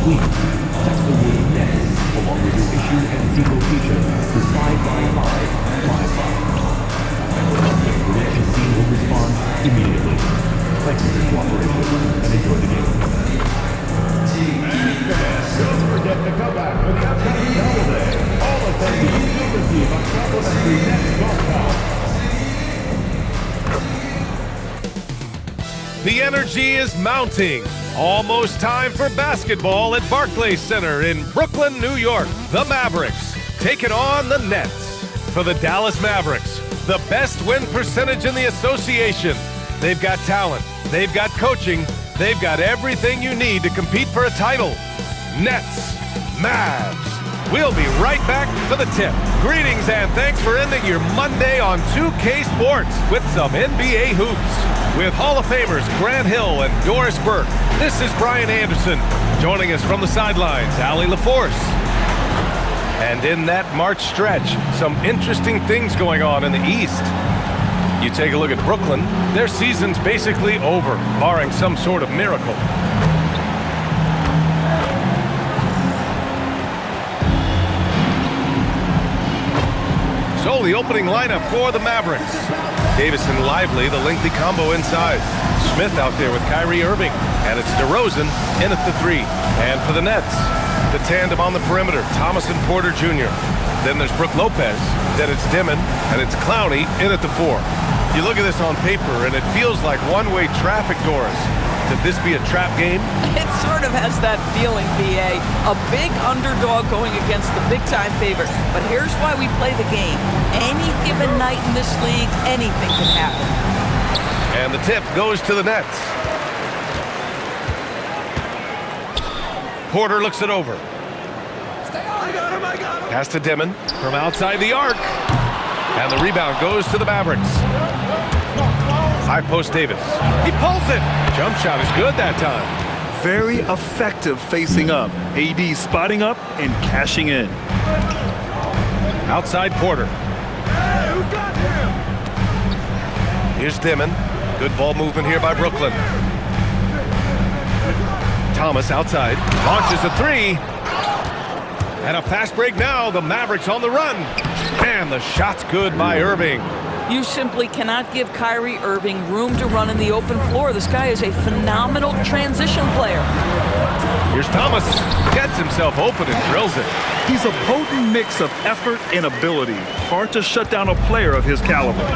Please text the word NETS along with your issue and seat location to 55555. The production team will respond immediately. Thank you for your cooperation and enjoy the game. Don't forget to come back for the upcoming holiday. All attendees will receive a complimentary NETS golf ball. The energy is mounting. Almost time for basketball at Barclays Center in Brooklyn, New York. The Mavericks taking on the Nets. For the Dallas Mavericks, the best win percentage in the association. They've got talent, they've got coaching, they've got everything you need to compete for a title. Nets, Mavs. We'll be right back for the tip. Greetings and thanks for ending your Monday on 2K Sports with some NBA hoops. With Hall of Famers Grant Hill and Doris Burke, this is Brian Anderson. Joining us from the sidelines, Allie LaForce. And in that March stretch, some interesting things going on in the East. You take a look at Brooklyn, their season's basically over, barring some sort of miracle. So the opening lineup for the Mavericks. Davis and Lively, the lengthy combo inside. Smith out there with Kyrie Irving. And it's DeRozan in at the 3. And for the Nets, the tandem on the perimeter, Thomas and Porter Jr. Then there's Brook Lopez. Then it's Dimon. And it's Clowney in at the 4. You look at this on paper, and it feels like one-way traffic, Doris. Could this be a trap game? It sort of has that feeling, B.A. A big underdog going against the big-time favorite. But here's why we play the game. Any given night in this league, anything can happen. And the tip goes to the Nets. Porter looks it over. I got him. Pass to Dimon from outside the arc. And the rebound goes to the Mavericks. High post Davis. He pulls it. Jump shot is good that time. Very effective facing up. AD spotting up and cashing in. Outside Porter. Hey, who got him? Here's Dimon. Good ball movement here by Brooklyn. Thomas outside. Launches a 3. And a fast break now. The Mavericks on the run. And the shot's good by Irving. You simply cannot give Kyrie Irving room to run in the open floor. This guy is a phenomenal transition player. Here's Thomas. Gets himself open and drills it. He's a potent mix of effort and ability. Hard to shut down a player of his caliber.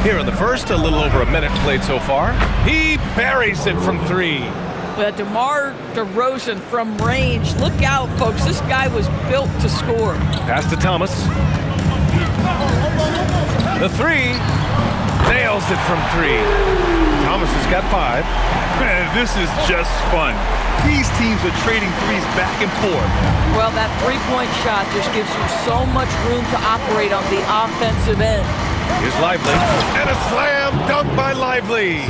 Here in the first, a little over a minute played so far. He buries it from 3. DeMar DeRozan from range. Look out, folks. This guy was built to score. Pass to Thomas. The 3. Nails it from 3. Thomas has got 5. Man, this is just fun. These teams are trading threes back and forth. Well, that three-point shot just gives you so much room to operate on the offensive end. Here's Lively. And a slam dunk by Lively.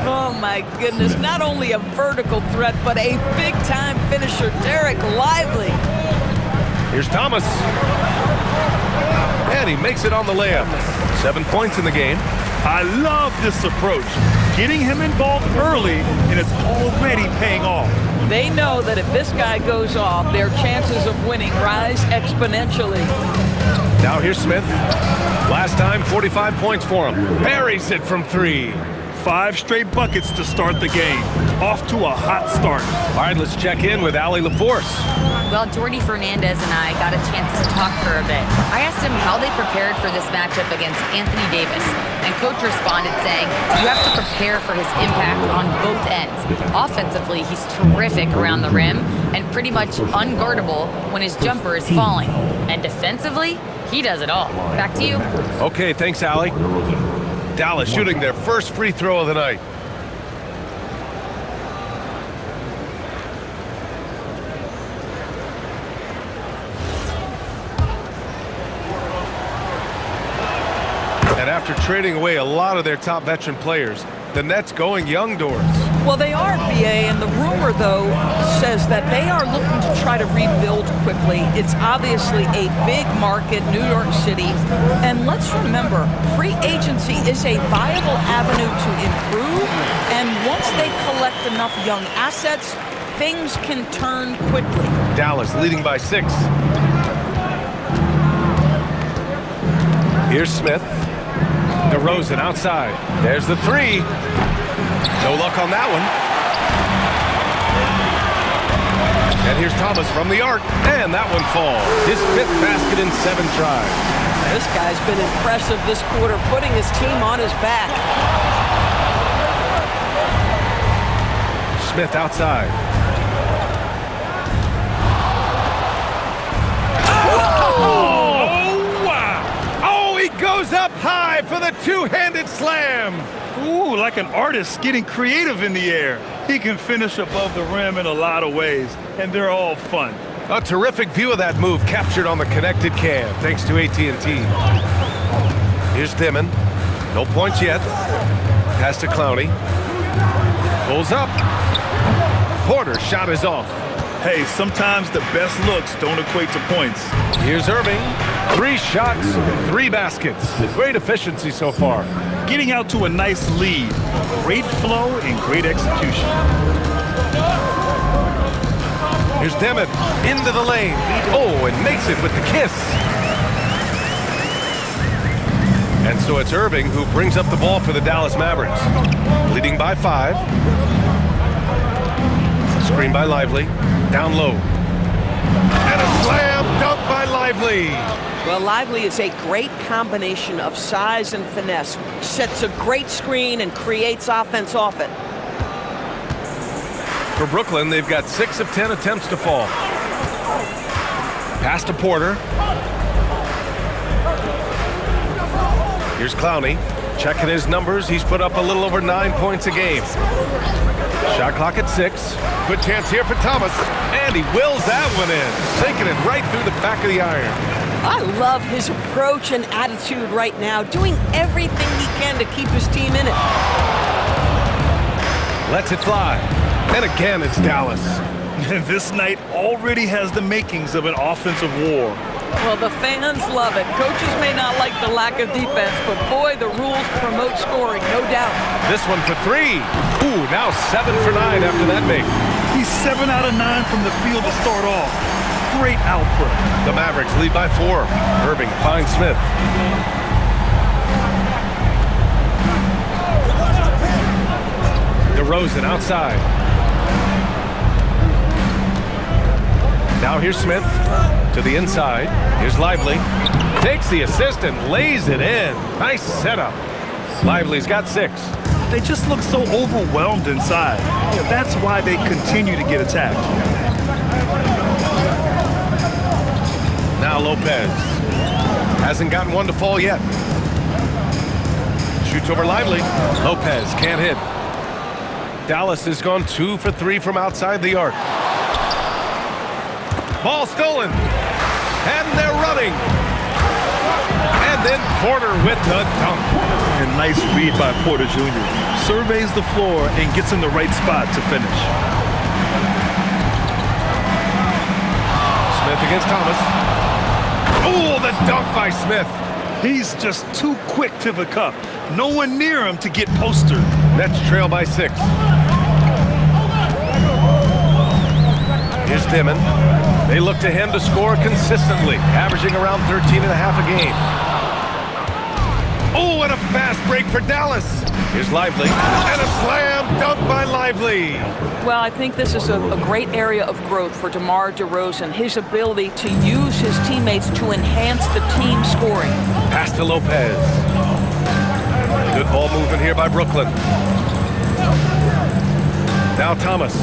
Oh, my goodness. Not only a vertical threat, but a big-time finisher, Derek Lively. Here's Thomas. And he makes it on the layup. 7 points in the game. I love this approach. Getting him involved early, and it's already paying off. They know that if this guy goes off, their chances of winning rise exponentially. Now here's Smith. Last time, 45 points for him. Buries it from 3. 5 straight buckets to start the game. Off to a hot start. All right, let's check in with Allie LaForce. Well, Jordy Fernandez and I got a chance to talk for a bit. I asked him how they prepared for this matchup against Anthony Davis, and Coach responded saying, you have to prepare for his impact on both ends. Offensively, he's terrific around the rim and pretty much unguardable when his jumper is falling. And defensively, he does it all. Back to you. Okay, thanks, Allie. Dallas shooting their first free throw of the night. And after trading away a lot of their top veteran players, the Nets going young, Doors. Well, they are, BA, and the rumor, though, says that they are looking to try to rebuild quickly. It's obviously a big market, New York City. And let's remember, free agency is a viable avenue to improve. And once they collect enough young assets, things can turn quickly. Dallas leading by 6. Here's Smith. DeRozan outside. There's the 3. No luck on that one. And here's Thomas from the arc, and that one falls. His 5th basket in 7 tries. This guy's been impressive this quarter, putting his team on his back. Smith outside. Oh, wow. Oh, he goes up high for the two-handed slam. Ooh, like an artist getting creative in the air. He can finish above the rim in a lot of ways, and they're all fun. A terrific view of that move captured on the connected cam, thanks to AT&T. Here's Dimon. No points yet. Pass to Clowney. Pulls up. Porter's shot is off. Hey, sometimes the best looks don't equate to points. Here's Irving. 3 shots, 3 baskets. Great efficiency so far. Getting out to a nice lead. Great flow and great execution. Here's Dimon into the lane. Oh, and makes it with the kiss. And so it's Irving who brings up the ball for the Dallas Mavericks. Leading by 5. Screen by Lively. Down low. And a slam dunk by Lively. Well, Lively is a great combination of size and finesse. Sets a great screen and creates offense off it. For Brooklyn, they've got 6 of 10 attempts to fall. Pass to Porter. Here's Clowney. Checking his numbers. He's put up a little over 9 points a game. Shot clock at 6. Good chance here for Thomas. And he wills that one in. Sinking it right through the back of the iron. I love his approach and attitude right now, doing everything he can to keep his team in it. Lets it fly. And again, it's Dallas. This night already has the makings of an offensive war. Well, the fans love it. Coaches may not like the lack of defense, but boy, the rules promote scoring, no doubt. This one for 3. Ooh, now 7 for 9 after that make. He's 7 out of 9 from the field to start off. Great output. The Mavericks lead by 4. Irving finds Smith. DeRozan outside. Now here's Smith to the inside. Here's Lively. Takes the assist and lays it in. Nice setup. Lively's got 6. They just look so overwhelmed inside. That's why they continue to get attacked. Now Lopez. Hasn't gotten one to fall yet. Shoots over Lively. Lopez can't hit. Dallas has gone 2 for 3 from outside the arc. Ball stolen. And they're running. And then Porter with the dunk. And nice read by Porter Jr. Surveys the floor and gets in the right spot to finish. Smith against Thomas. Oh, the dunk by Smith. He's just too quick to the cup. No one near him to get postered. Nets trail by 6. Here's Dimon. They look to him to score consistently, averaging around 13 and a half a game. Oh, and a fast break for Dallas. Here's Lively. And a slam dunk by Lively. Well, I think this is a great area of growth for DeMar DeRozan. His ability to use his teammates to enhance the team scoring. Pass to Lopez. Good ball movement here by Brooklyn. Now Thomas.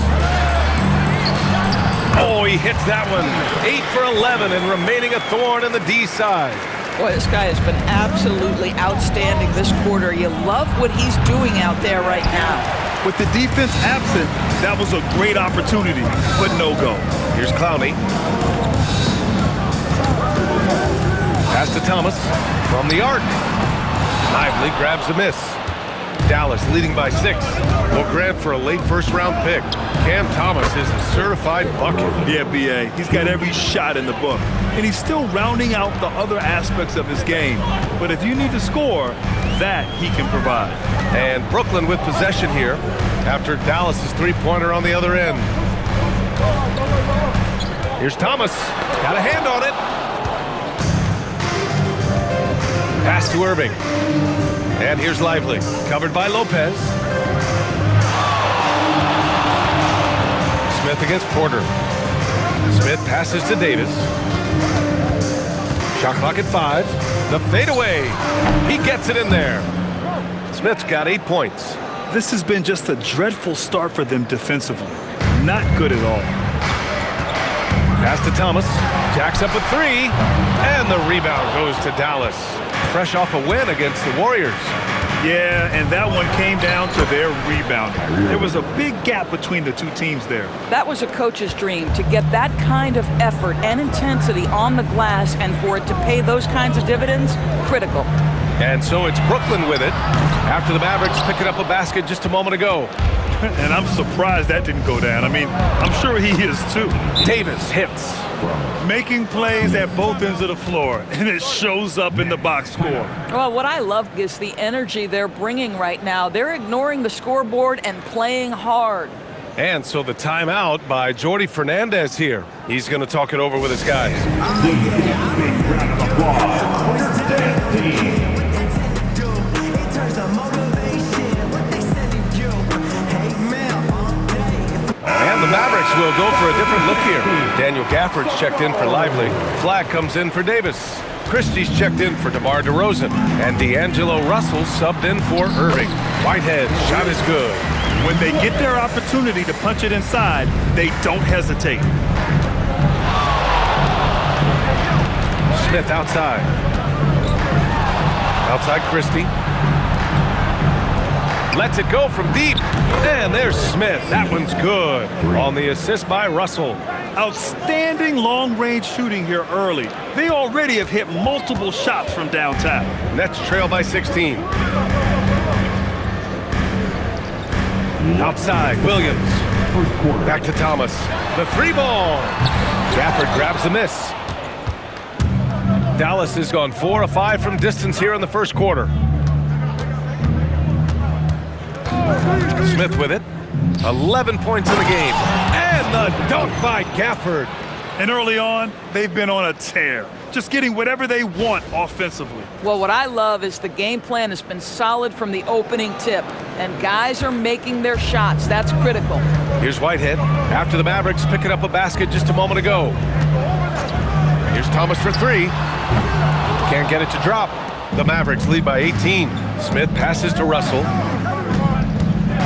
Oh, he hits that one. 8 for 11 and remaining a thorn in the D side. Boy, this guy has been absolutely outstanding this quarter. You love what he's doing out there right now. With the defense absent, that was a great opportunity, but no go. Here's Clowney. Pass to Thomas from the arc. Lively grabs a miss. Dallas leading by 6. Will grant for a late first-round pick. Cam Thomas is a certified bucket. Yeah, B.A. He's got every shot in the book. And he's still rounding out the other aspects of his game. But if you need to score, that he can provide. And Brooklyn with possession here after Dallas's three-pointer on the other end. Here's Thomas. Got a hand on it. Pass to Irving. And here's Lively. Covered by Lopez. Smith against Porter. Smith passes to Davis. Shot clock at 5. The fadeaway. He gets it in there. Smith's got 8 points. This has been just a dreadful start for them defensively. Not good at all. Pass to Thomas. Jacks up a 3. And the rebound goes to Dallas. Fresh off a win against the Warriors. Yeah, and that one came down to their rebounding. There was a big gap between the two teams there. That was a coach's dream, to get that kind of effort and intensity on the glass, and for it to pay those kinds of dividends, critical. And so it's Brooklyn with it after the Mavericks picking up a basket just a moment ago. And I'm surprised that didn't go down. I mean, I'm sure he is too. Davis hits. Making plays at both ends of the floor, and it shows up in the box score. Well, what I love is the energy they're bringing right now. They're ignoring the scoreboard and playing hard. And so the timeout by Jordi Fernandez here. He's going to talk it over with his guys. And the Mavericks will go for a different look here. Daniel Gafford's checked in for Lively. Flag comes in for Davis. Christie's checked in for DeMar DeRozan. And D'Angelo Russell subbed in for Irving. Whitehead shot is good. When they get their opportunity to punch it inside, they don't hesitate. Smith outside. Outside Christie. Lets it go from deep. And there's Smith. That one's good. On the assist by Russell. Outstanding long-range shooting here early. They already have hit multiple shots from downtown. Nets trail by 16. Outside, Williams. Back to Thomas. The 3-ball. Gafford grabs the miss. Dallas has gone 4 of 5 from distance here in the first quarter. Smith with it. 11 points in the game. And the dunk by Gafford. And early on, they've been on a tear, just getting whatever they want offensively. Well, what I love is the game plan has been solid from the opening tip, and guys are making their shots. That's critical. Here's Whitehead after the Mavericks picking up a basket just a moment ago. Here's Thomas for 3. Can't get it to drop. The Mavericks lead by 18. Smith passes to Russell.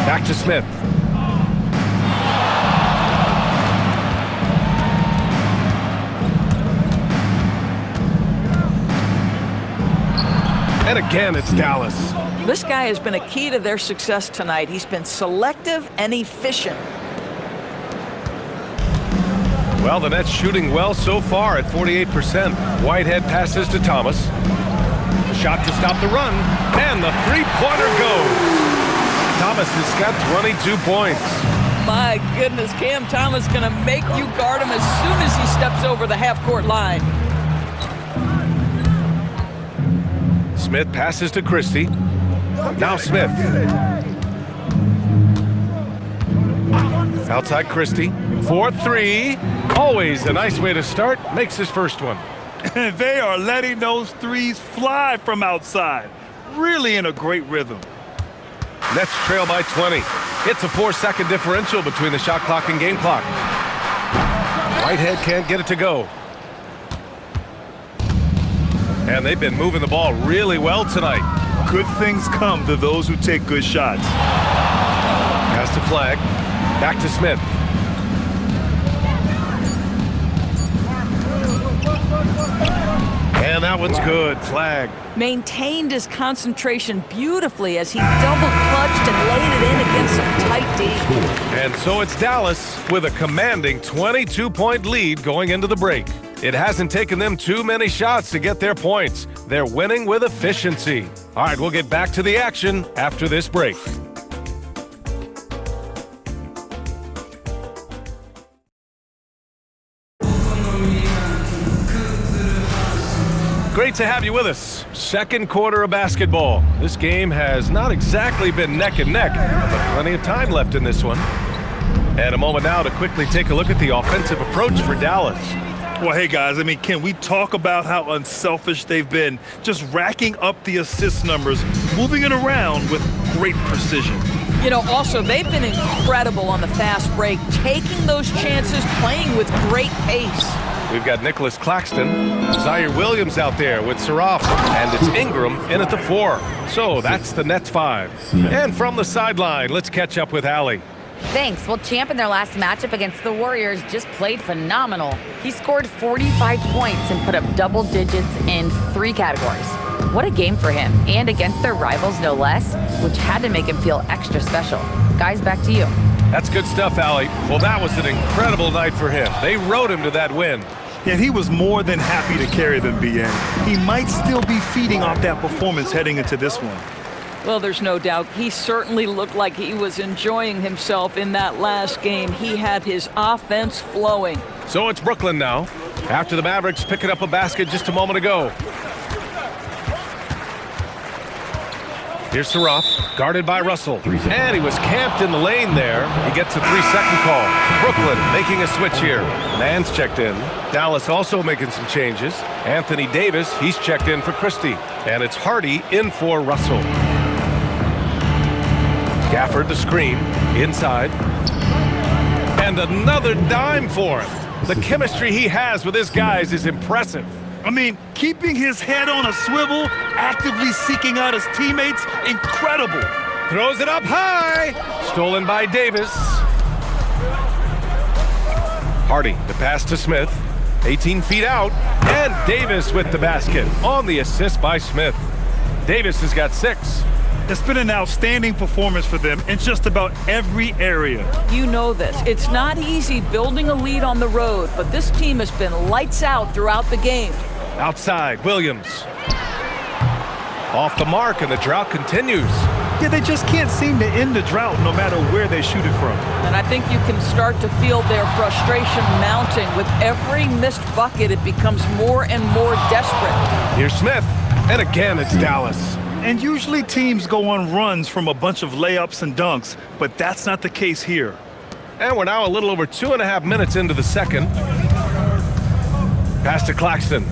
Back to Smith. And again, it's Dallas. This guy has been a key to their success tonight. He's been selective and efficient. Well, the Nets shooting well so far at 48%. Whitehead passes to Thomas. A shot to stop the run. And the three-pointer goes. Thomas has got 22 points. My goodness, Cam Thomas going to make you guard him as soon as he steps over the half-court line. Smith passes to Christie. Now Smith. Outside Christie. 4-3. Always a nice way to start. Makes his first one. And they are letting those threes fly from outside. Really in a great rhythm. Nets trail by 20. It's a 4-second differential between the shot clock and game clock. Whitehead can't get it to go. And they've been moving the ball really well tonight. Good things come to those who take good shots. Pass to Flag. Back to Smith. And that one's good. Flag. Maintained his concentration beautifully as he double-clutched and laid it in against some tight D. And so it's Dallas with a commanding 22-point lead going into the break. It hasn't taken them too many shots to get their points. They're winning with efficiency. All right, we'll get back to the action after this break. Great Great to have you with us. Second quarter of basketball. This game has not exactly been neck and neck, but plenty of time left in this one. And a moment now to quickly take a look at the offensive approach for Dallas. Well, hey, guys, I mean, can we talk about how unselfish they've been? Just racking up the assist numbers, moving it around with great precision. You know, also, they've been incredible on the fast break, taking those chances, playing with great pace. We've got Nicholas Claxton, Zaire Williams out there with Saraf, and it's Ingram in at the 4. So that's the Nets 5. And from the sideline, let's catch up with Allie. Thanks. Well, Champ in their last matchup against the Warriors just played phenomenal. He scored 45 points and put up double digits in 3 categories. What a game for him, and against their rivals no less, which had to make him feel extra special. Guys, back to you. That's good stuff, Allie. Well, that was an incredible night for him. They rode him to that win. Yeah, he was more than happy to carry them, BA. He might still be feeding off that performance heading into this one. Well, there's no doubt. He certainly looked like he was enjoying himself in that last game. He had his offense flowing. So it's Brooklyn now, after the Mavericks picking up a basket just a moment ago. Here's Saraf, guarded by Russell. And he was camped in the lane there. He gets a 3-second call. Brooklyn making a switch here. Mann's checked in. Dallas also making some changes. Anthony Davis, he's checked in for Christie. And it's Hardy in for Russell. Gafford the screen, inside. And another dime for him. The chemistry he has with his guys is impressive. I mean, keeping his head on a swivel, actively seeking out his teammates, incredible. Throws it up high. Stolen by Davis. Hardy, the pass to Smith. 18 feet out. And Davis with the basket on the assist by Smith. Davis has got 6. It's been an outstanding performance for them in just about every area. You know this. It's not easy building a lead on the road, but this team has been lights out throughout the game. Outside, Williams. Off the mark, and the drought continues. Yeah, they just can't seem to end the drought no matter where they shoot it from. And I think you can start to feel their frustration mounting. With every missed bucket, it becomes more and more desperate. Here's Smith, and again it's Dallas. And usually teams go on runs from a bunch of layups and dunks, but that's not the case here. And we're now a little over 2.5 minutes into the second. Pass to Claxton.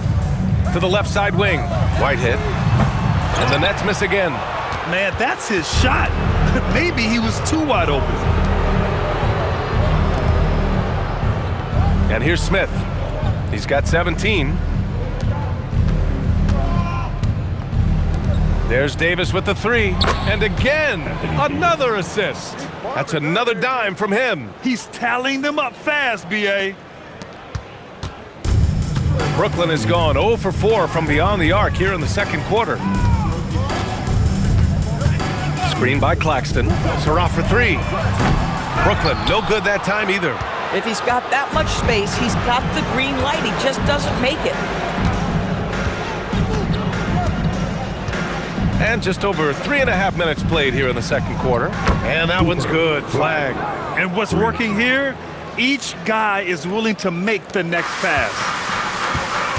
To the left side wing. Whitehead. And the Nets miss again. Man, that's his shot. Maybe he was too wide open. And here's Smith. He's got 17. There's Davis with the 3. And again, another assist. That's another dime from him. He's tallying them up fast, B.A. Brooklyn has gone 0 for 4 from beyond the arc here in the second quarter. Screen by Claxton. Saraf for 3. Brooklyn, no good that time either. If he's got that much space, he's got the green light. He just doesn't make it. And just over 3.5 minutes played here in the second quarter. And that one's good. Flag. And what's working here? Each guy is willing to make the next pass.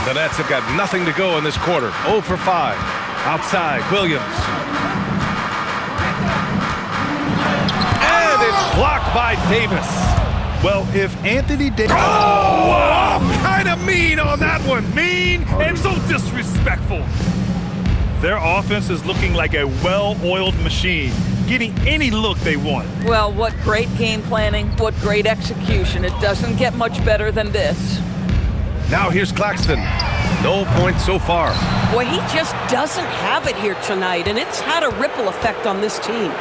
The Nets have got nothing to go in this quarter. 0 for 5. Outside, Williams. And it's blocked by Davis. Well, if Anthony Davis... Oh, kind of mean on that one. Mean and so disrespectful. Their offense is looking like a well-oiled machine, getting any look they want. Well, what great game planning, what great execution. It doesn't get much better than this. Now here's Claxton. No points so far. Boy, he just doesn't have it here tonight, and it's had a ripple effect on this team.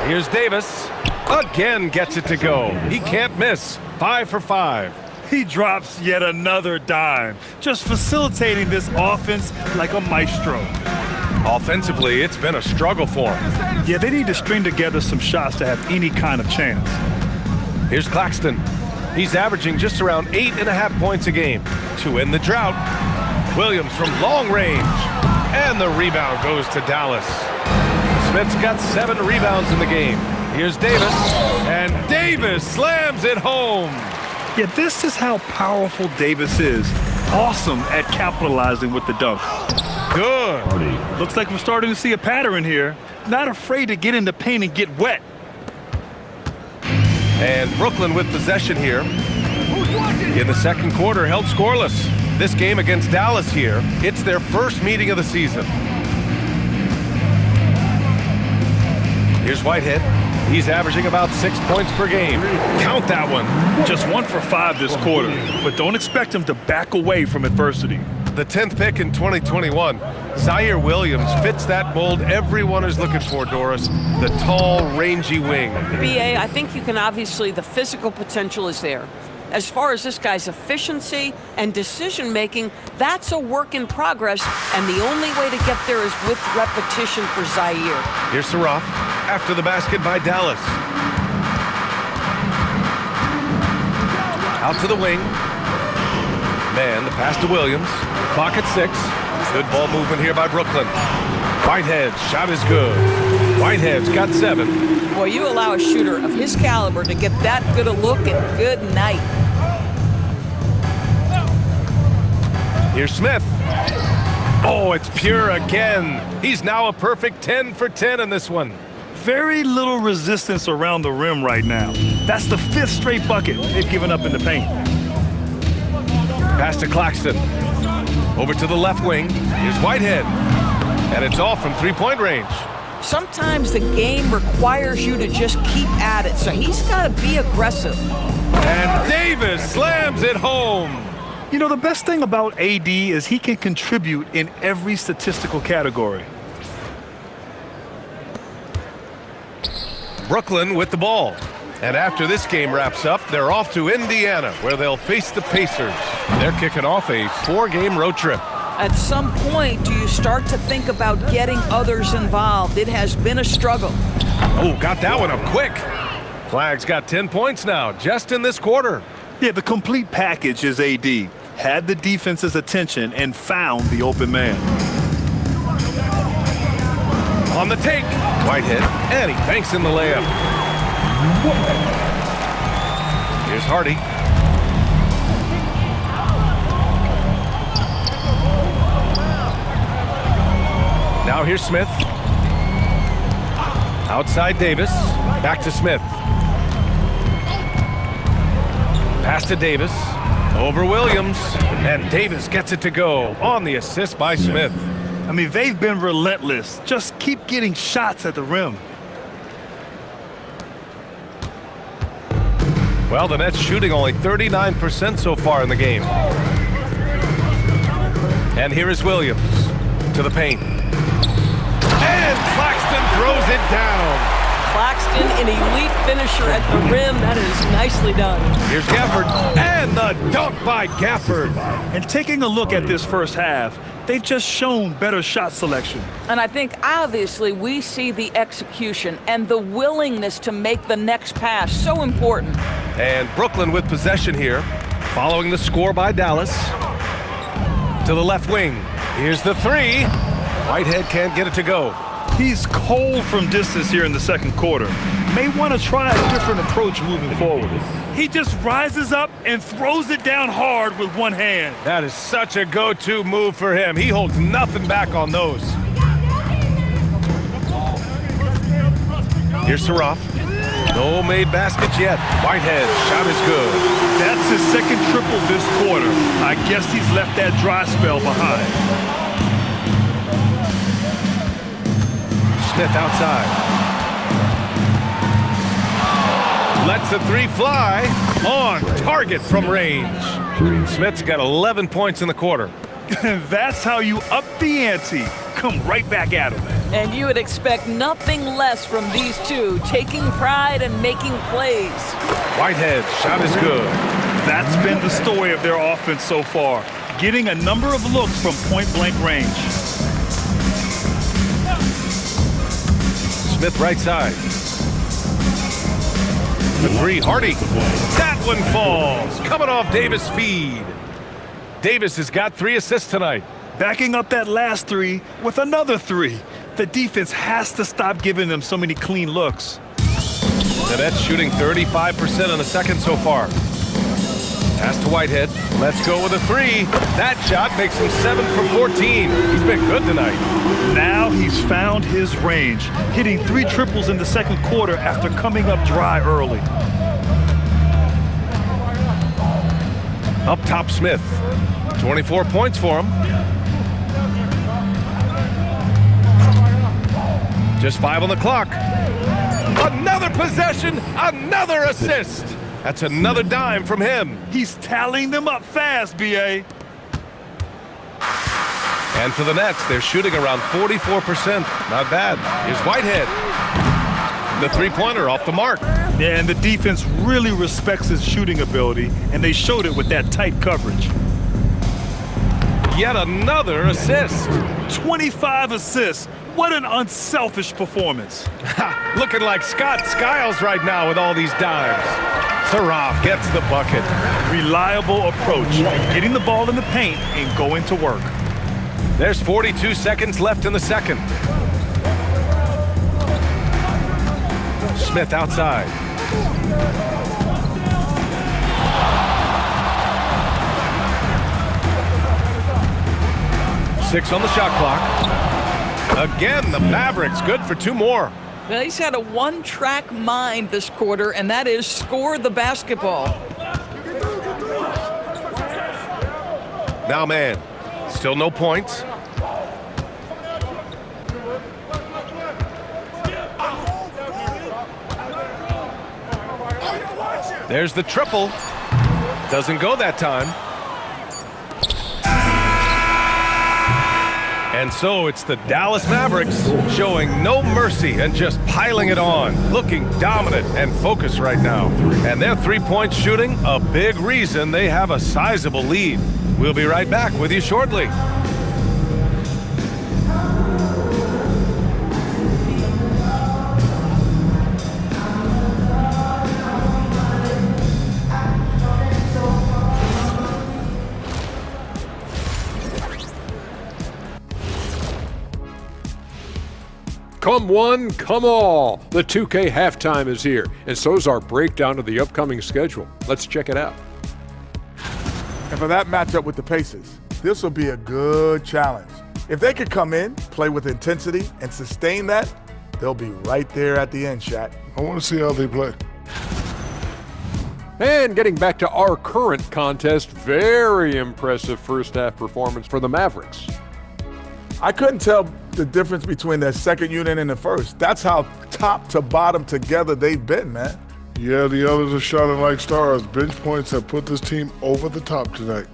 Here's Davis. Again gets it to go. He can't miss. 5 for 5. He drops yet another dime, just facilitating this offense like a maestro. Offensively, it's been a struggle for him. Yeah, they need to string together some shots to have any kind of chance. Here's Claxton. He's averaging just around 8.5 points a game to end the drought. Williams from long range. And the rebound goes to Dallas. Smith's got 7 rebounds in the game. Here's Davis. And Davis slams it home. Yeah, this is how powerful Davis is. Awesome at capitalizing with the dunk. Good. Hardy. Looks like we're starting to see a pattern here. Not afraid to get in the paint and get wet. And Brooklyn with possession here. In the second quarter, held scoreless. This game against Dallas here, it's their first meeting of the season. Here's Whitehead. He's averaging about 6 points per game. Count that one. Just 1 for 5 this quarter, but don't expect him to back away from adversity. The 10th pick in 2021, Zaire Williams fits that mold everyone is looking for, Doris. The tall, rangy wing. BA, I think you can obviously, the physical potential is there. As far as this guy's efficiency and decision-making, that's a work in progress, and the only way to get there is with repetition for Zaire. Here's Saraf after the basket by Dallas. Out to the wing. Man, the pass to Williams. Clock at 6. Good ball movement here by Brooklyn. Whitehead, shot is good. Whitehead's got 7. Boy, you allow a shooter of his caliber to get that good a look and good night. Here's Smith. Oh, it's pure again. He's now a perfect 10 for 10 in this one. Very little resistance around the rim right now. That's the 5th straight bucket they've given up in the paint. Pass to Claxton. Over to the left wing. Here's Whitehead. And it's all from three-point range. Sometimes the game requires you to just keep at it, so he's got to be aggressive. And Davis slams it home. You know, the best thing about AD is he can contribute in every statistical category. Brooklyn with the ball. And after this game wraps up, they're off to Indiana, where they'll face the Pacers. They're kicking off a 4-game road trip. At some point, do you start to think about getting others involved? It has been a struggle. Oh, got that one up quick. Flag's got 10 points now, just in this quarter. Yeah, the complete package is AD. Had the defense's attention and found the open man. On the take, Whitehead, and he banks in the layup. Here's Hardy. Now here's Smith. Outside Davis. Back to Smith. Pass to Davis. Over Williams. And Davis gets it to go on the assist by Smith. I mean, they've been relentless. Just keep getting shots at the rim. Well, the Nets shooting only 39% so far in the game. And here is Williams to the paint. And Claxton throws it down. Claxton, an elite finisher at the rim. That is nicely done. Here's Gafford. And the dunk by Gafford. And taking a look at this first half, they've just shown better shot selection. And I think obviously we see the execution and the willingness to make the next pass so important. And Brooklyn with possession here, following the score by Dallas. To the left wing. Here's the 3. Whitehead can't get it to go. He's cold from distance here in the second quarter. May want to try a different approach moving forward. He just rises up and throws it down hard with one hand. That is such a go-to move for him. He holds nothing back on those. Here's Saraf. No made baskets yet. Whitehead, shot is good. That's his second triple this quarter. I guess he's left that dry spell behind. Smith outside. Lets the 3 fly. On target from range. Smith's got 11 points in the quarter. That's how you up the ante. Come right back at him. And you would expect nothing less from these two, taking pride and making plays. Whitehead, shot is good. That's been the story of their offense so far, getting a number of looks from point-blank range. Smith right side. The 3, Hardy. That one falls. Coming off Davis' feed. Davis has got 3 assists tonight. Backing up that last 3 with another 3. The defense has to stop giving them so many clean looks. The Nets shooting 35% in the second so far. Pass to Whitehead. Let's go with a 3. That shot makes him 7 for 14. He's been good tonight. Now he's found his range, hitting 3 triples in the second quarter after coming up dry early. Up top, Smith. 24 points for him. Just 5 on the clock. Another possession, another assist. That's another dime from him. He's tallying them up fast, B.A. And for the Nets, they're shooting around 44%. Not bad. Here's Whitehead. The three-pointer off the mark. Yeah, and the defense really respects his shooting ability, and they showed it with that tight coverage. Yet another assist. 25 assists. What an unselfish performance. Looking like Scott Skiles right now with all these dimes. Saraf gets the bucket. Reliable approach, getting the ball in the paint and going to work. There's 42 seconds left in the second. Smith outside. Six on the shot clock. Again, the Mavericks good for 2 more. Well, he's had a one-track mind this quarter, and that is score the basketball. Now, man, still no points. There's the triple. Doesn't go that time. And so it's the Dallas Mavericks showing no mercy and just piling it on, looking dominant and focused right now. And their three-point shooting, a big reason they have a sizable lead. We'll be right back with you shortly. Come one, come all. The 2K halftime is here, and so's our breakdown of the upcoming schedule. Let's check it out. And for that matchup with the Pacers, this will be a good challenge. If they could come in, play with intensity, and sustain that, they'll be right there at the end, Shaq. I want to see how they play. And getting back to our current contest, very impressive first half performance for the Mavericks. I couldn't tell the difference between their second unit and the first. That's how top to bottom together they've been, man. Yeah, the others are shining like stars. Bench points have put this team over the top tonight.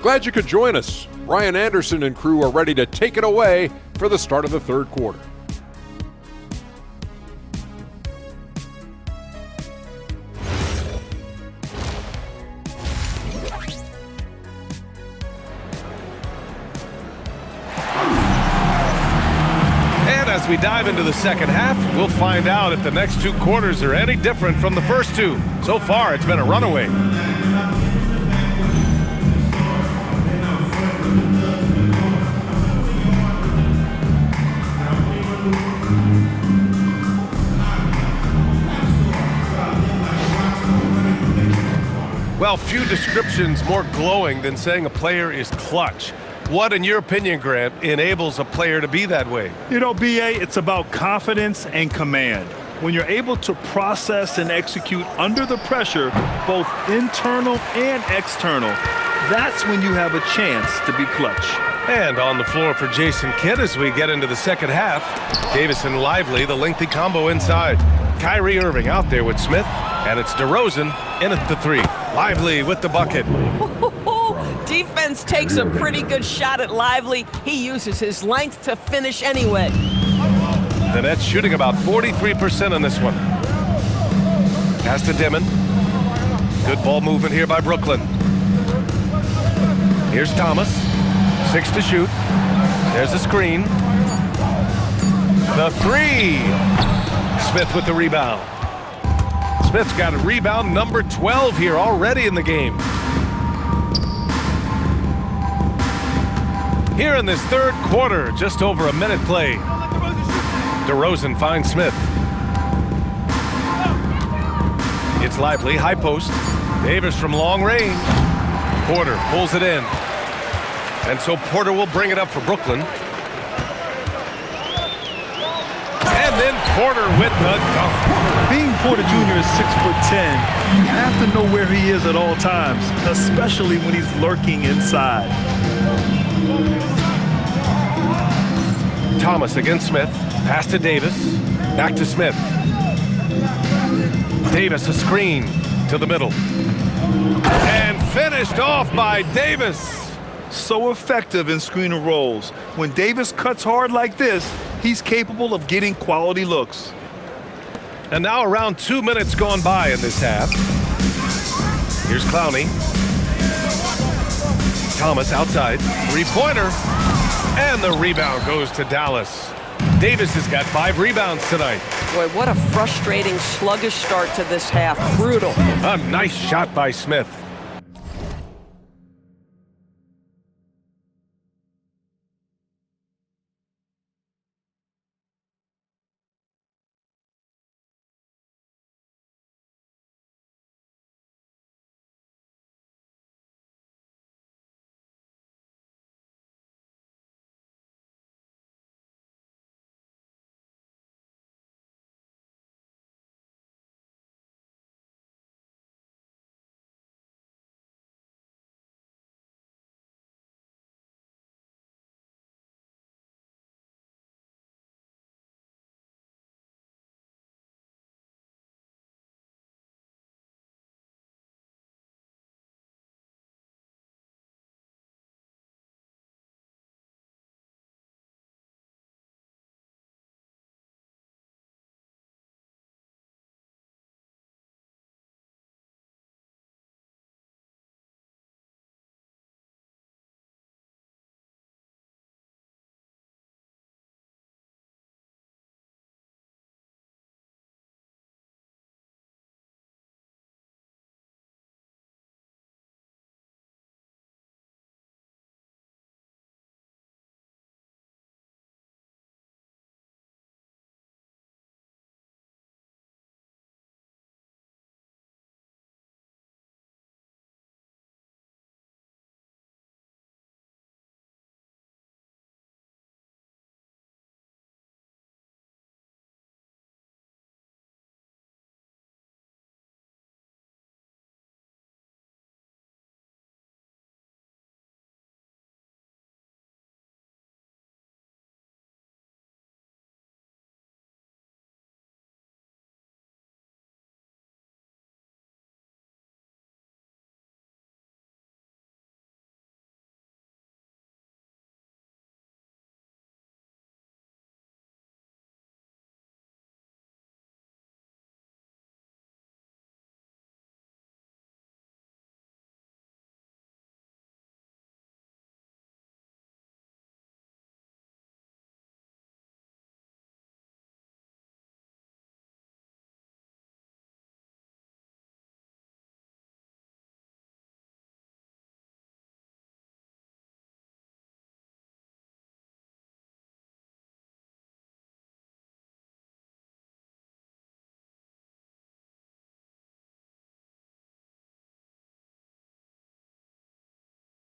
Glad you could join us. Ryan Anderson and crew are ready to take it away for the start of the third quarter. As we dive into the second half, we'll find out if the next 2 quarters are any different from the first 2. So far, it's been a runaway. Well, few descriptions more glowing than saying a player is clutch. What, in your opinion, Grant, enables a player to be that way? You know, B.A., it's about confidence and command. When you're able to process and execute under the pressure, both internal and external, that's when you have a chance to be clutch. And on the floor for Jason Kidd as we get into the second half, Davis and Lively, the lengthy combo inside. Kyrie Irving out there with Smith, and it's DeRozan in at the 3. Lively with the bucket. Defense takes a pretty good shot at Lively. He uses his length to finish anyway. The Nets shooting about 43% on this one. Pass to Dimon. Good ball movement here by Brooklyn. Here's Thomas. 6 to shoot. There's a screen. The 3. Smith with the rebound. Smith's got a rebound number 12 here already in the game. Here in this third quarter, just over a minute played. DeRozan finds Smith. It's lively, high post. Davis from long range. Porter pulls it in. And so Porter will bring it up for Brooklyn. And then Porter with the dunk. Being Porter Jr. is 6'10", you have to know where he is at all times, especially when he's lurking inside. Thomas against Smith. Pass to Davis. Back to Smith. Davis a screen to the middle. And finished off by Davis. So effective in screen and rolls. When Davis cuts hard like this, he's capable of getting quality looks. And now around 2 minutes gone by in this half. Here's Clowney. Thomas outside. Three-pointer. And the rebound goes to Dallas. Davis has got 5 rebounds tonight. Boy, what a frustrating, sluggish start to this half. Brutal. A nice shot by Smith.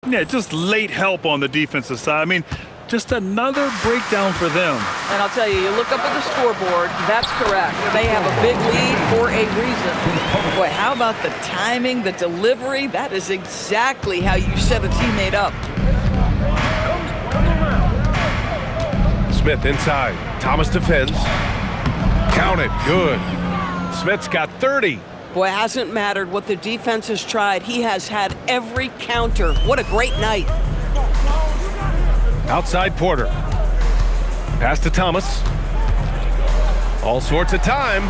Yeah, just late help on the defensive side. I mean, just another breakdown for them. And I'll tell you, you look up at the scoreboard, that's correct. They have a big lead for a reason. Boy, how about the timing, the delivery? That is exactly how you set a teammate up. Smith inside. Thomas defends. Count it. Good. Smith's got 30. Boy, it hasn't mattered what the defense has tried. He has had every counter. What a great night. Outside Porter. Pass to Thomas. All sorts of time.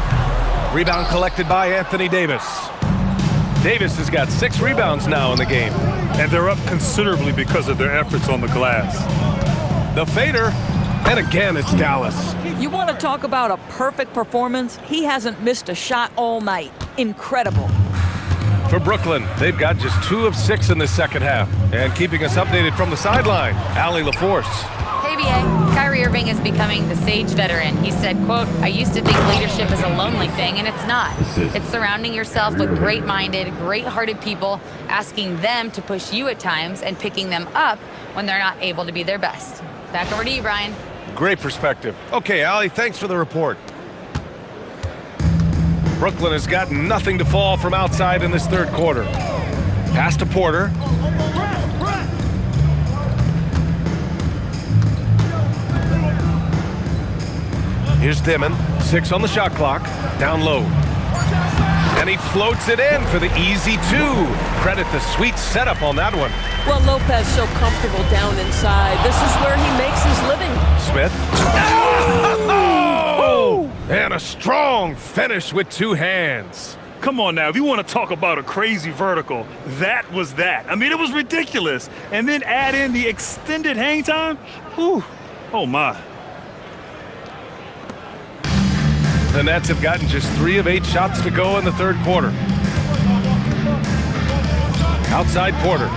Rebound collected by Anthony Davis. Davis has got 6 rebounds now in the game. And they're up considerably because of their efforts on the glass. The fader. And again, it's Dallas. You want to talk about a perfect performance? He hasn't missed a shot all night. Incredible. For Brooklyn, they've got just 2 of 6 in the second half. And keeping us updated from the sideline, Allie LaForce. Hey, BA. Kyrie Irving is becoming the sage veteran. He said, quote, I used to think leadership is a lonely thing, and it's not. It's surrounding yourself with great-minded, great-hearted people, asking them to push you at times and picking them up when they're not able to be their best. Back over to you, Brian. Great perspective. Okay, Allie, thanks for the report. Brooklyn has got nothing to fall from outside in this third quarter. Pass to Porter. Here's Dimon, 6 on the shot clock, down low. And he floats it in for the easy 2. Credit the sweet setup on that one. Well, Lopez so comfortable down inside. This is where he makes his living. Smith. Oh! And a strong finish with 2 hands. Come on now, if you want to talk about a crazy vertical, that was that. I mean, it was ridiculous. And then add in the extended hang time. Whew. Oh, my. The Nets have gotten just 3 of 8 shots to go in the third quarter. Outside Porter.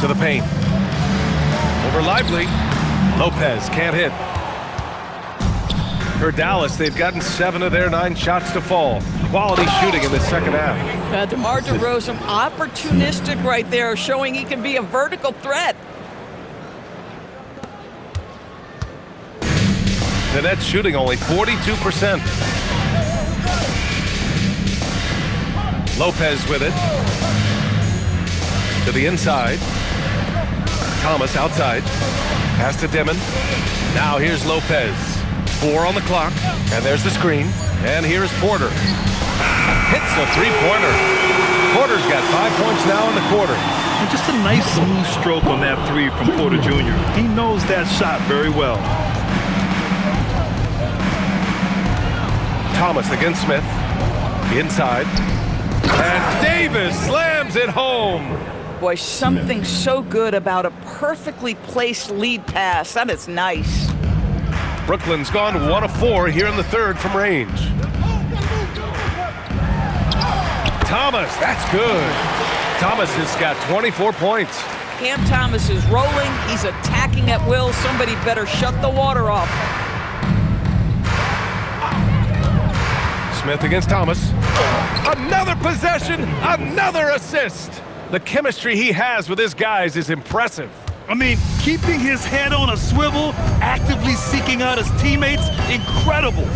To the paint. Over Lively. Lopez can't hit. For Dallas, they've gotten 7 of their 9 shots to fall. Quality shooting in the second half. DeMar DeRozan, opportunistic right there, showing he can be a vertical threat. The Nets shooting only 42%. Lopez with it. To the inside. Thomas outside. Pass to Dimon. Now here's Lopez. 4 on the clock. And there's the screen. And here's Porter. Hits a 3-pointer. Porter's got 5 points now in the quarter. And just a nice smooth stroke on that 3 from Porter Jr. He knows that shot very well. Thomas against Smith. Inside. And Davis slams it home. Boy, something so good about a perfectly placed lead pass. That is nice. Brooklyn's gone 1 of 4 here in the third from range. Thomas, that's good. Thomas has got 24 points. Cam Thomas is rolling. He's attacking at will. Somebody better shut the water off. Smith against Thomas. Another possession, another assist. The chemistry he has with his guys is impressive. I mean, keeping his head on a swivel, actively seeking out his teammates, incredible.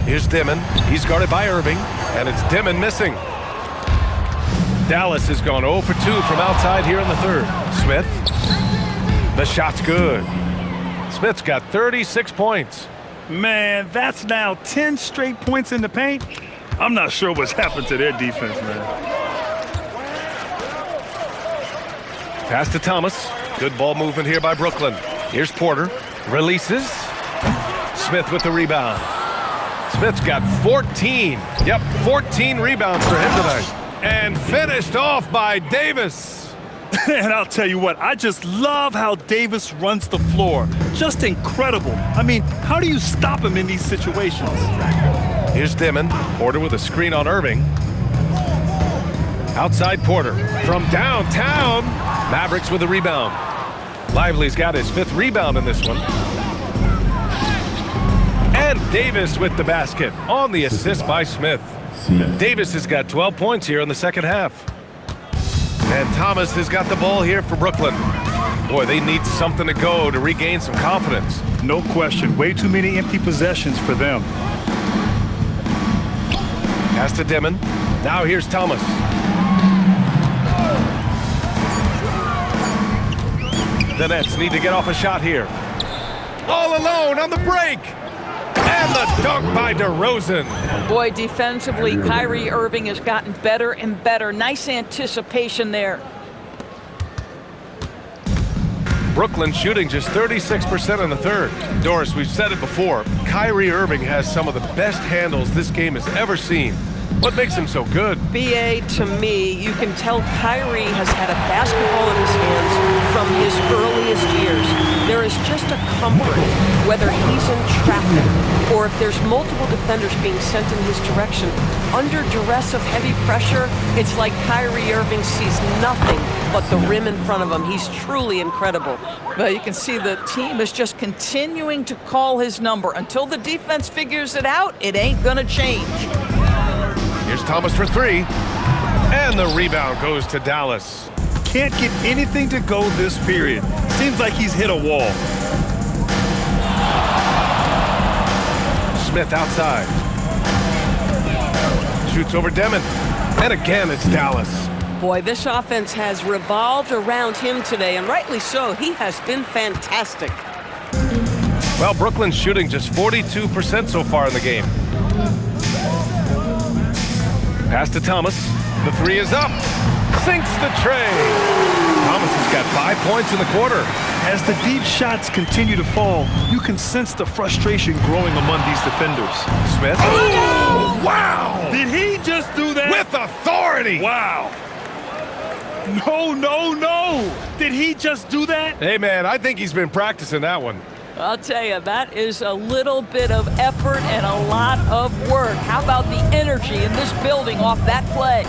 Here's Dimon. He's guarded by Irving, and it's Dimon missing. Dallas has gone 0 for 2 from outside here in the third. Smith. The shot's good. Smith's got 36 points. Man, that's now 10 straight points in the paint. I'm not sure what's happened to their defense, man. Pass to Thomas. Good ball movement here by Brooklyn. Here's Porter. Releases. Smith with the rebound. Smith's got 14. Yep, 14 rebounds for him tonight. And finished off by Davis. And I'll tell you what, I just love how Davis runs the floor. Just incredible. I mean, how do you stop him in these situations? Here's Dimon. Porter with a screen on Irving. Outside Porter. From downtown. Mavericks with a rebound. Lively's got his 5th rebound in this one. And Davis with the basket on the assist by Smith. Davis has got 12 points here in the second half. And Thomas has got the ball here for Brooklyn. Boy, they need something to go to regain some confidence. No question. Way too many empty possessions for them. Pass to Dimon. Now here's Thomas. The Nets need to get off a shot here. All alone on the break. And the dunk by DeRozan. Boy, defensively, Kyrie Irving has gotten better and better. Nice anticipation there. Brooklyn shooting just 36% in the third. Doris, we've said it before. Kyrie Irving has some of the best handles this game has ever seen. What makes him so good? BA, to me, you can tell Kyrie has had a basketball in his hands from his earliest years. There is just a comfort, whether he's in traffic or if there's multiple defenders being sent in his direction. Under duress of heavy pressure, it's like Kyrie Irving sees nothing but the rim in front of him. He's truly incredible. Well, you can see the team is just continuing to call his number. Until the defense figures it out, it ain't gonna change. Here's Thomas for three. And the rebound goes to Dallas. Can't get anything to go this period. Seems like he's hit a wall. Smith outside. Shoots over Demon. And again, it's Dallas. Boy, this offense has revolved around him today, and rightly so. He has been fantastic. Well, Brooklyn's shooting just 42% so far in the game. Pass to Thomas. The three is up. Sinks the tray. Thomas has got 5 points in the quarter. As the deep shots continue to fall, you can sense the frustration growing among these defenders. Smith. Oh, wow! Did he just do that? With authority! Wow. No. Did he just do that? Hey, man, I think he's been practicing that one. I'll tell you, that is a little bit of effort and a lot of work. How about the energy in this building off that play?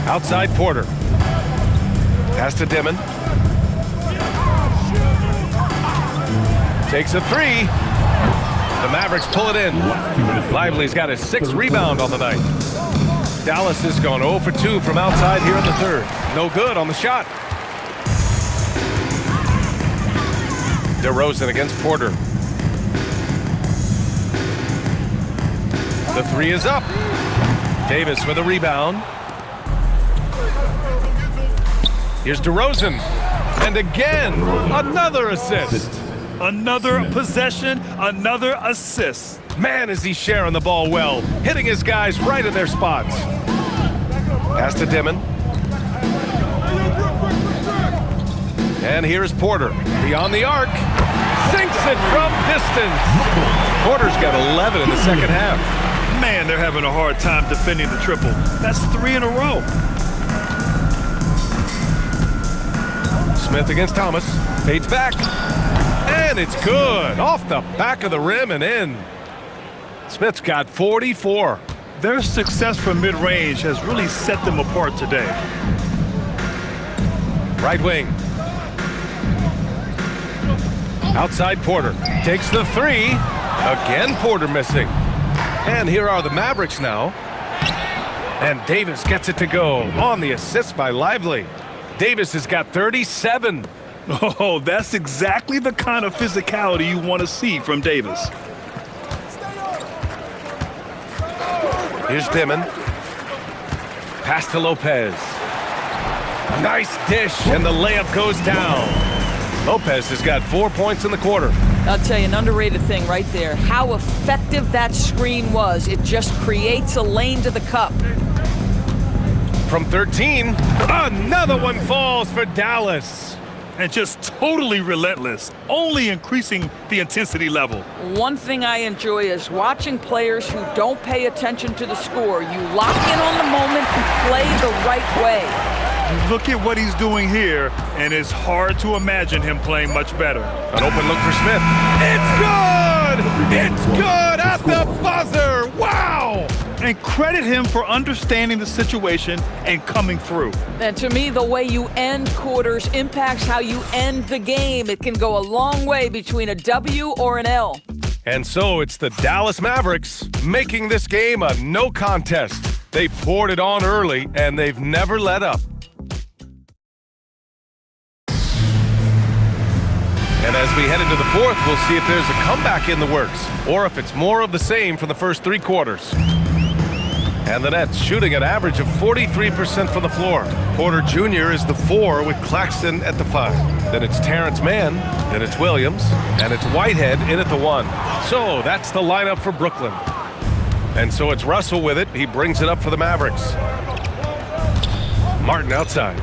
Outside Porter. Pass to Dimon. Takes a three. The Mavericks pull it in. Lively's got his 6th rebound on the night. Dallas has gone 0 for 2 from outside here in the third. No good on the shot. DeRozan against Porter. The three is up. Davis with a rebound. Here's DeRozan. And again, another assist. Another possession, another assist. Man, is he sharing the ball well, hitting his guys right in their spots. Pass to Dimon. And here's Porter, beyond the arc. Sinks it from distance. Porter's got 11 in the second half. Man, they're having a hard time defending the triple. That's 3 in a row. Smith against Thomas. Fades back. And it's good. Off the back of the rim and in. Smith's got 44. Their success from mid-range has really set them apart today. Right wing. Outside Porter. Takes the three. Again, Porter missing. And here are the Mavericks now. And Davis gets it to go on the assist by Lively. Davis has got 37. Oh, that's exactly the kind of physicality you want to see from Davis. Here's Dimon. Pass to Lopez. Nice dish, and the layup goes down. Lopez has got 4 points in the quarter. I'll tell you, an underrated thing right there. How effective that screen was. It just creates a lane to the cup. From 13, another one falls for Dallas. And just totally relentless, only increasing the intensity level. One thing I enjoy is watching players who don't pay attention to the score. You lock in on the moment and play the right way. You look at what he's doing here, and it's hard to imagine him playing much better. An open look for Smith. It's good! It's good at the buzzer! Wow! And credit him for understanding the situation and coming through. And to me, the way you end quarters impacts how you end the game. It can go a long way between a W or an L. And so it's the Dallas Mavericks making this game a no contest. They poured it on early, and they've never let up. And as we head into the fourth, we'll see if there's a comeback in the works, or if it's more of the same from the first 3 quarters. And the Nets shooting an average of 43% from the floor. Porter Jr. is the 4 with Claxton at the 5. Then it's Terrence Mann, then it's Williams, and it's Whitehead in at the 1. So that's the lineup for Brooklyn. And so it's Russell with it. He brings it up for the Mavericks. Martin outside.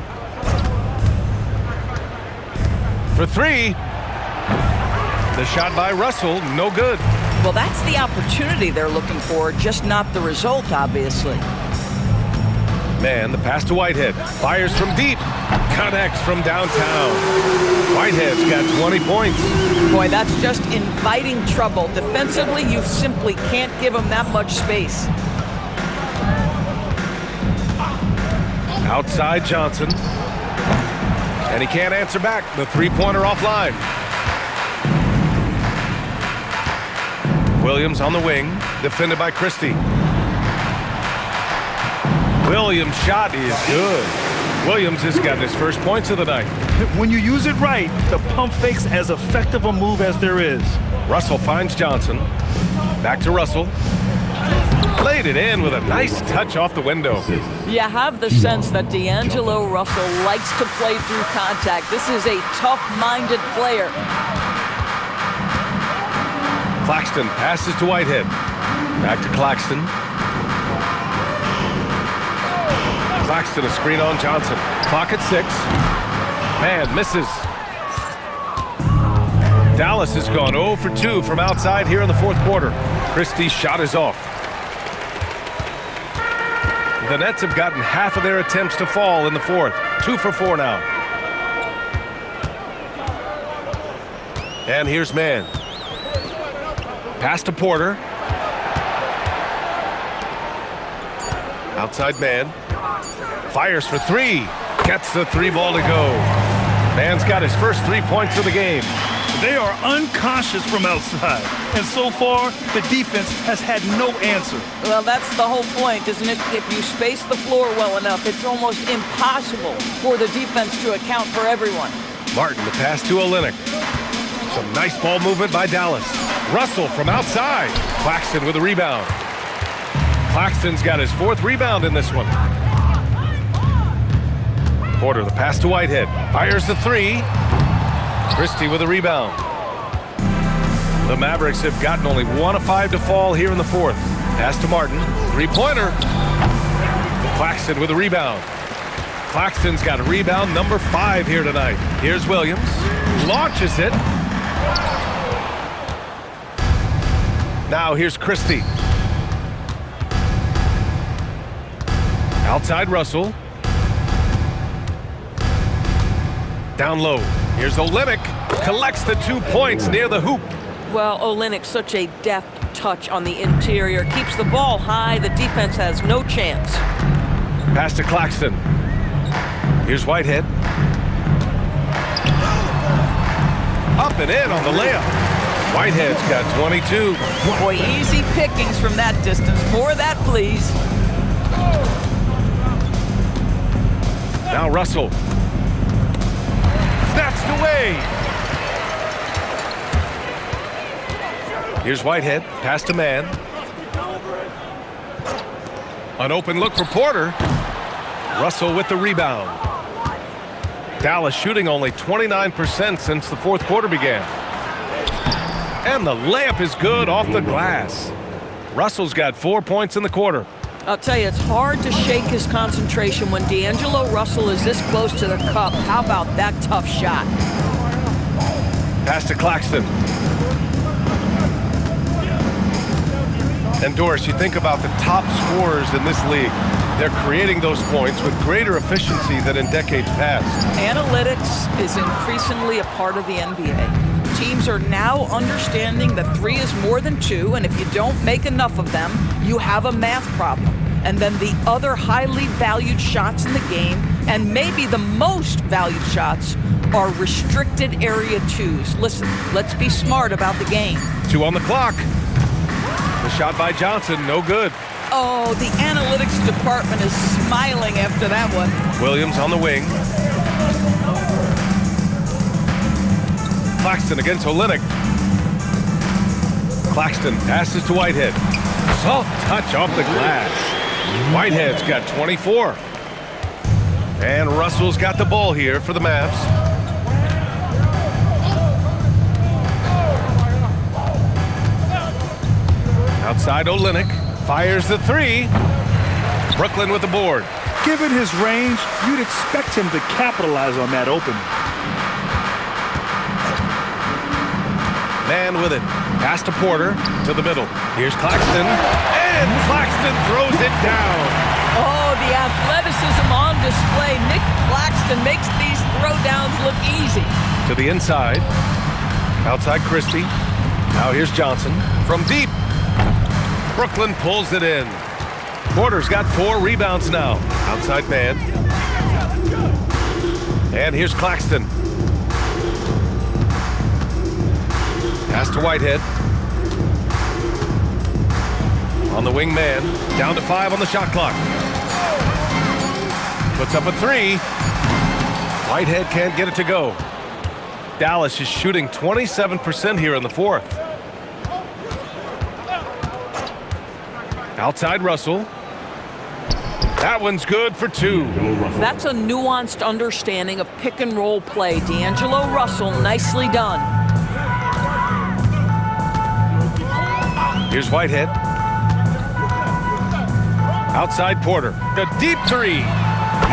For 3. The shot by Russell, no good. Well, that's the opportunity they're looking for, just not the result, obviously. Man, the pass to Whitehead. Fires from deep. connects from downtown. Whitehead's got 20 points. Boy, that's just inviting trouble. Defensively, you simply can't give him that much space. Outside Johnson. And he can't answer back. The three-pointer offline. Williams on the wing, defended by Christie. Williams' shot is good. Williams has gotten his first points of the night. When you use it right, the pump fake's as effective a move as there is. Russell finds Johnson. Back to Russell. Played it in with a nice touch off the window. You have the sense that D'Angelo Russell likes to play through contact. This is a tough-minded player. Claxton passes to Whitehead. Back to Claxton. Claxton a screen on Johnson. Clock at 6. Man misses. Dallas has gone 0 for 2 from outside here in the fourth quarter. Christie's shot is off. The Nets have gotten half of their attempts to fall in the fourth. 2 for 4 now. And here's Mann. Pass to Porter. Outside Mann. Fires for 3. Gets the 3-ball to go. Mann's got his first 3 points of the game. They are unconscious from outside. And so far, the defense has had no answer. Well, that's the whole point, isn't it? If you space the floor well enough, it's almost impossible for the defense to account for everyone. Martin, the pass to Olynyk. Some nice ball movement by Dallas. Russell from outside. Claxton with a rebound. Claxton's got his 4th rebound in this one. Porter, the pass to Whitehead. Fires the 3. Christie with a rebound. The Mavericks have gotten only 1 of 5 to fall here in the fourth. Pass to Martin. 3-pointer. Claxton with a rebound. Claxton's got a rebound number 5 here tonight. Here's Williams. Launches it. Now here's Christie. Outside Russell. Down low. Here's Olynyk. Collects the 2 points near the hoop. Well, Olynyk, such a deft touch on the interior. Keeps the ball high. The defense has no chance. Pass to Claxton. Here's Whitehead. Up and in on the layup. Whitehead's got 22. Boy, easy pickings from that distance. More of that, please. Now Russell. Snatched away. Here's Whitehead. Pass to Mann. An open look for Porter. Russell with the rebound. Dallas shooting only 29% since the fourth quarter began. And the layup is good off the glass. Russell's got 4 points in the quarter. I'll tell you, it's hard to shake his concentration when D'Angelo Russell is this close to the cup. How about that tough shot? Pass to Claxton. And Doris, you think about the top scorers in this league. They're creating those points with greater efficiency than in decades past. Analytics is increasingly a part of the NBA. Teams are now understanding that 3 is more than 2, and if you don't make enough of them, you have a math problem. And then the other highly valued shots in the game, and maybe the most valued shots, are restricted area 2s. Listen, let's be smart about the game. 2 on the clock. The shot by Johnson, no good. Oh, the analytics department is smiling after that one. Williams on the wing. Claxton against Olynyk. Claxton passes to Whitehead. Soft touch off the glass. Whitehead's got 24. And Russell's got the ball here for the Mavs. Outside Olynyk. Fires the 3. Brooklyn with the board. Given his range, you'd expect him to capitalize on that opening. Mann with it. Pass to Porter to the middle. Here's Claxton. and Claxton throws it down. Oh, the athleticism on display. Nick Claxton makes these throwdowns look easy. To the inside. Outside Christie. Now here's Johnson from deep. Brooklyn pulls it in. Porter's got 4 rebounds now. Outside man. And here's Claxton. Pass to Whitehead. On the wing man. Down to 5 on the shot clock. Puts up a 3. Whitehead can't get it to go. Dallas is shooting 27% here in the fourth. Outside Russell. That one's good for 2. That's a nuanced understanding of pick and roll play. D'Angelo Russell, nicely done. Here's Whitehead. Outside Porter. A deep 3.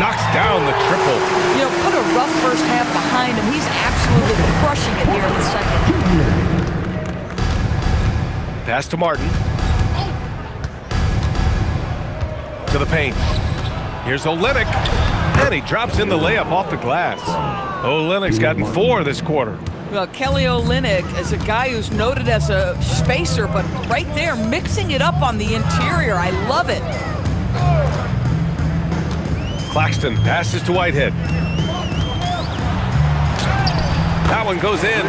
Knocks down the triple. You know, put a rough first half behind him. He's absolutely crushing it here in the second. Pass to Martin. To the paint. Here's Olynyk. And he drops in the layup off the glass. Olynyk's gotten 4 this quarter. Well, Kelly Olynyk is a guy who's noted as a spacer, but right there, mixing it up on the interior. I love it. Claxton passes to Whitehead. That one goes in.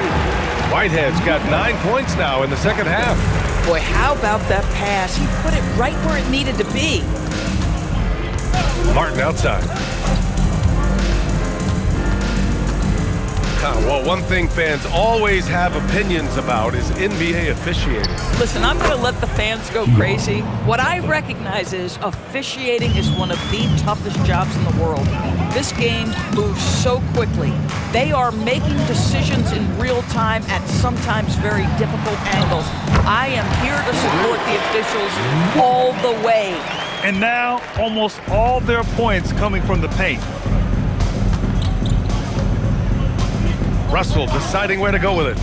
Whitehead's got 9 points now in the second half. Boy, how about that pass? He put it right where it needed to be. Martin outside. Well, one thing fans always have opinions about is NBA officiating. Listen, I'm going to let the fans go crazy. What I recognize is officiating is one of the toughest jobs in the world. This game moves so quickly. They are making decisions in real time at sometimes very difficult angles. I am here to support the officials all the way. And now, almost all their points coming from the paint. Russell deciding where to go with it.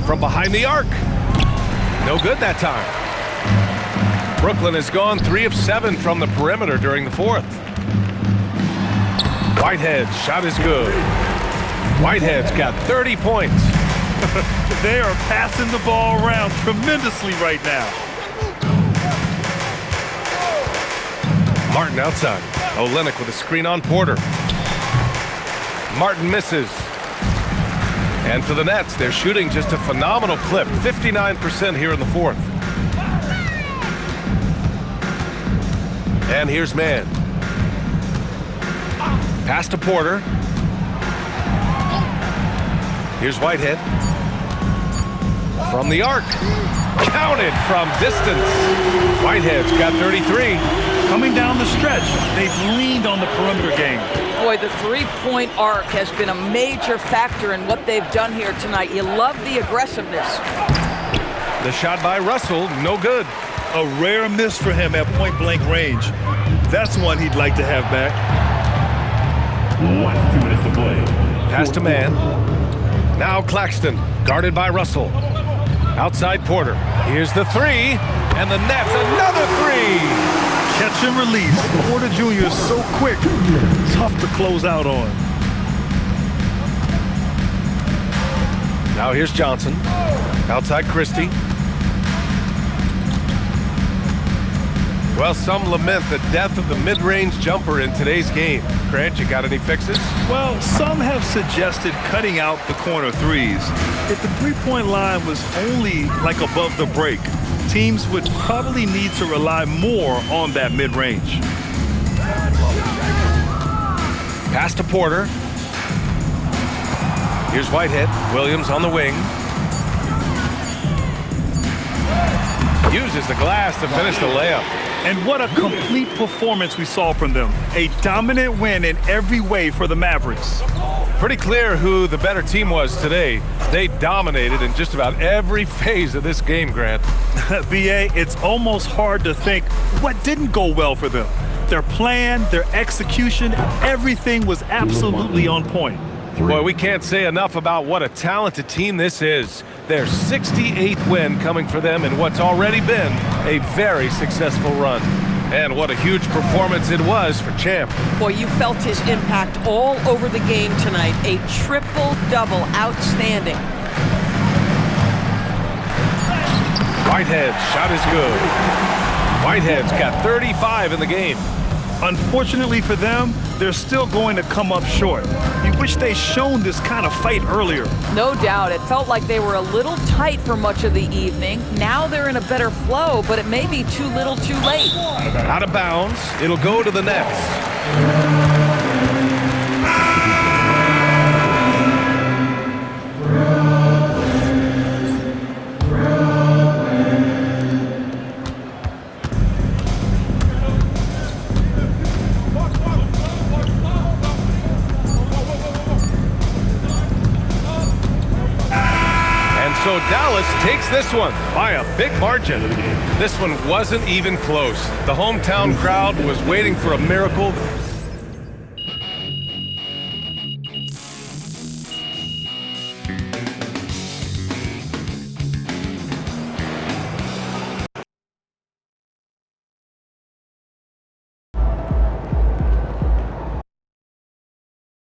From behind the arc. No good that time. Brooklyn has gone 3 of 7 from the perimeter during the fourth. Whitehead's shot is good. Whitehead's got 30 points. They are passing the ball around tremendously right now. Martin outside. Olynyk with a screen on Porter. Martin misses. And for the Nets, they're shooting just a phenomenal clip. 59% here in the fourth. And here's Mann. Pass to Porter. Here's Whitehead. From the arc. Counted from distance. Whitehead's got 33. Coming down the stretch, they've leaned on the perimeter game. Boy, the three-point arc has been a major factor in what they've done here tonight. You love the aggressiveness. The shot by Russell, no good. A rare miss for him at point-blank range. That's one he'd like to have back. Last 2 minutes to play. Pass to Mann. Now Claxton, guarded by Russell. Outside Porter. Here's the 3, and the Nets another 3. Catch and release. Porter Jr. is so quick. Tough to close out on. Now here's Johnson. Outside Christie. Well, some lament the death of the mid-range jumper in today's game. Grant, you got any fixes? Well, some have suggested cutting out the corner threes. If the three-point line was only like above the break, teams would probably need to rely more on that mid-range. Pass to Porter. Here's Whitehead. Williams on the wing. Uses the glass to finish the layup. And what a complete performance we saw from them. A dominant win in every way for the Mavericks. Pretty clear who the better team was today. They dominated in just about every phase of this game, Grant. B.A., it's almost hard to think what didn't go well for them. Their plan, their execution, everything was absolutely on point. Boy, we can't say enough about what a talented team this is. Their 68th win coming for them in what's already been a very successful run. And what a huge performance it was for Champ. Boy, you felt his impact all over the game tonight. A triple-double. Outstanding. Whitehead's shot is good. Whitehead's got 35 in the game. Unfortunately for them, they're still going to come up short. You wish they'd shown this kind of fight earlier. No doubt. It felt like they were a little tight for much of the evening. Now they're in a better flow, but it may be too little too late. Out of bounds. It'll go to the Nets. So Dallas takes this one by a big margin. This one wasn't even close. The hometown crowd was waiting for a miracle.